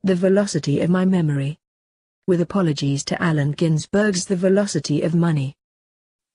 The Velocity of My Memory. With apologies to Allen Ginsberg's The Velocity of Money.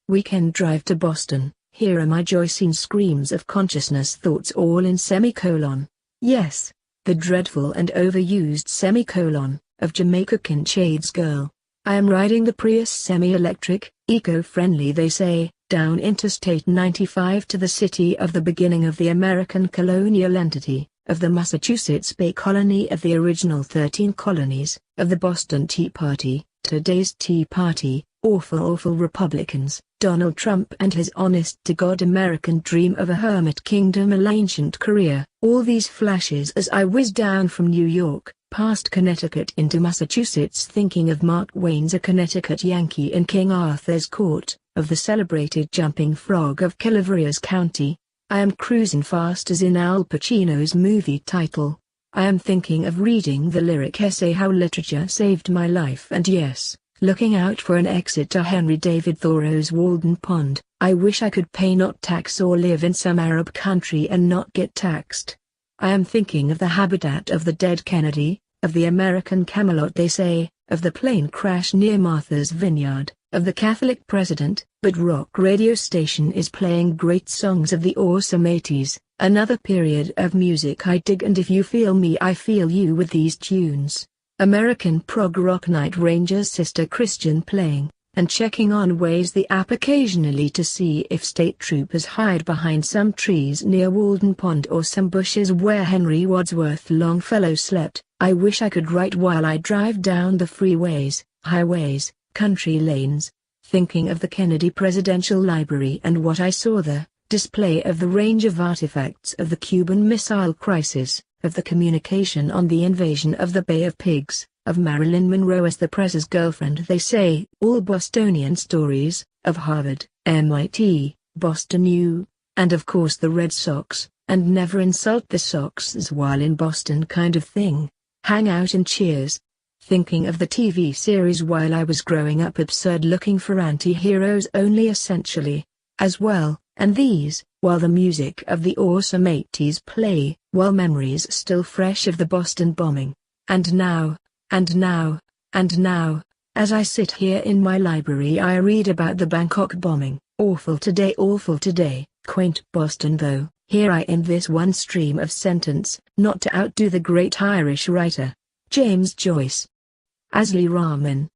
Weekend drive to Boston, here are my Joycean screams of consciousness thoughts all in semicolon. Yes, the dreadful and overused semicolon, of Jamaica Kincaid's Girl. I am riding the Prius semi-electric, eco-friendly they say, down Interstate 95 to the city of the beginning of the American colonial entity, of the Massachusetts Bay Colony of the original 13 colonies, of the Boston Tea Party, today's Tea Party, awful Republicans, Donald Trump and his honest-to-God American dream of a hermit kingdom, a ancient career. All these flashes as I whiz down from New York, past Connecticut into Massachusetts, thinking of Mark Twain's A Connecticut Yankee in King Arthur's Court, of the celebrated Jumping Frog of Calaveras County. I am cruising fast as in Al Pacino's movie title. I am thinking of reading the lyric essay How Literature Saved My Life, and yes, looking out for an exit to Henry David Thoreau's Walden Pond. I wish I could pay not tax or live in some Arab country and not get taxed. I am thinking of the habitat of the dead Kennedy, of the American Camelot they say, of the plane crash near Martha's Vineyard, of the Catholic president, but rock radio station is playing great songs of the awesome 80s, another period of music I dig, and if you feel me I feel you with these tunes. American prog rock Night Ranger's Sister Christian playing, and checking on Waze the app occasionally to see if state troopers hide behind some trees near Walden Pond or some bushes where Henry Wadsworth Longfellow slept. I wish I could write while I drive down the freeways, highways, country lanes, thinking of the Kennedy Presidential Library and what I saw there, display of the range of artifacts of the Cuban Missile Crisis, of the communication on the invasion of the Bay of Pigs, of Marilyn Monroe as the press's girlfriend they say, all Bostonian stories, of Harvard, MIT, Boston U, and of course the Red Sox, and never insult the Soxes while in Boston kind of thing. Hang out and cheers. Thinking of the TV series while I was growing up, absurd looking for anti-heroes only essentially, as well, and these, while the music of the awesome 80s play, while memories still fresh of the Boston bombing. And now, as I sit here in my library I read about the Bangkok bombing, awful today, quaint Boston though. Here I end this one stream of sentence, not to outdo the great Irish writer, James Joyce. Azly Rahman.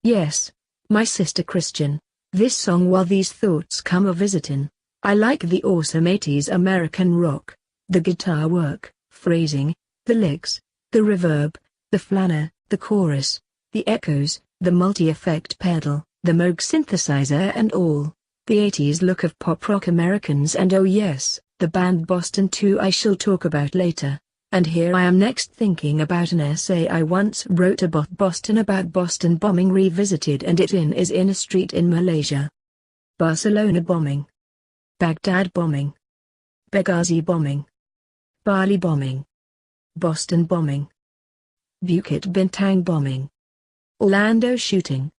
Yes, my sister Christian, this song while these thoughts come a-visitin'. I like the awesome 80s American rock, the guitar work, phrasing, the licks, the reverb, the flanner, the chorus, the echoes, the multi-effect pedal, the Moog synthesizer and all. The 80s look of pop rock Americans, and oh yes, the band Boston too I shall talk about later. And here I am next thinking about an essay I once wrote about Boston bombing revisited, and it is in a street in Malaysia. Barcelona bombing. Baghdad bombing. Benghazi bombing. Bali bombing. Boston bombing. Bukit Bintang bombing. Orlando shooting.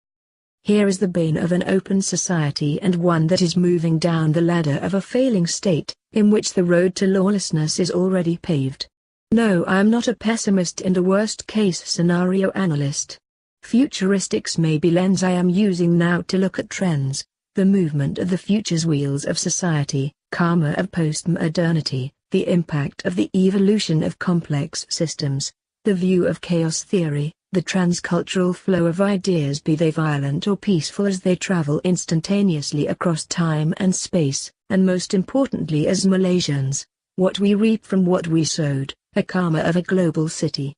Here is the bane of an open society and one that is moving down the ladder of a failing state, in which the road to lawlessness is already paved. No, I am not a pessimist and a worst-case scenario analyst. Futuristics may be lens I am using now to look at trends, the movement of the future's wheels of society, karma of postmodernity, the impact of the evolution of complex systems, the view of chaos theory, the transcultural flow of ideas, be they violent or peaceful, as they travel instantaneously across time and space, and most importantly as Malaysians, what we reap from what we sowed, a karma of a global city.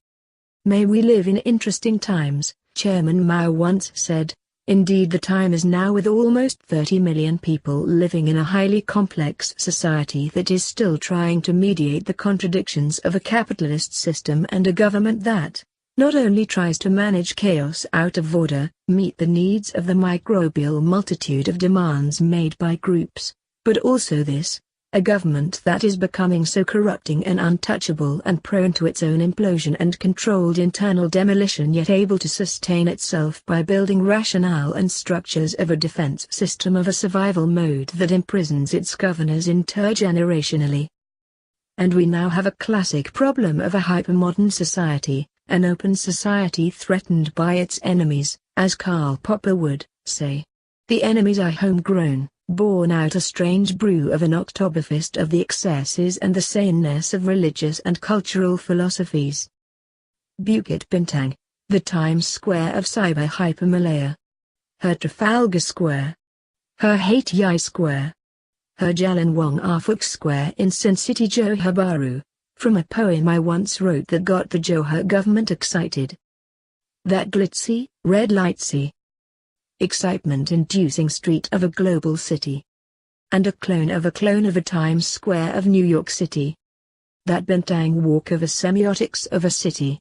May we live in interesting times, Chairman Mao once said. Indeed, the time is now, with almost 30 million people living in a highly complex society that is still trying to mediate the contradictions of a capitalist system and a government that not only tries to manage chaos out of order, meet the needs of the microbial multitude of demands made by groups, but also this, a government that is becoming so corrupting and untouchable and prone to its own implosion and controlled internal demolition, yet able to sustain itself by building rationale and structures of a defense system of a survival mode that imprisons its governors intergenerationally. And we now have a classic problem of a hypermodern society, an open society threatened by its enemies, as Karl Popper would say. The enemies are homegrown, born out a strange brew of an Oktoberfest of the excesses and the saneness of religious and cultural philosophies. Bukit Bintang, the Times Square of Cyber Hypermalaya. Her Trafalgar Square. Her Hat Yai Square. Her Jalan Wong Arfuk Square in Sin City Johor Bahru, from a poem I once wrote that got the Johor government excited. That glitzy, red lightsy, excitement-inducing street of a global city. And a clone of a Times Square of New York City. That Bintang walk of a semiotics of a city.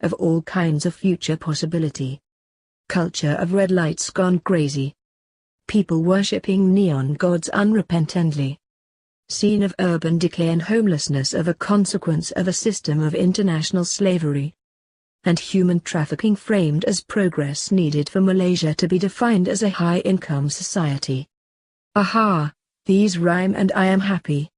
Of all kinds of future possibility. Culture of red lights gone crazy. People worshipping neon gods unrepentantly. Scene of urban decay and homelessness of a consequence of a system of international slavery. And human trafficking framed as progress needed for Malaysia to be defined as a high-income society. Aha, these rhyme and I am happy.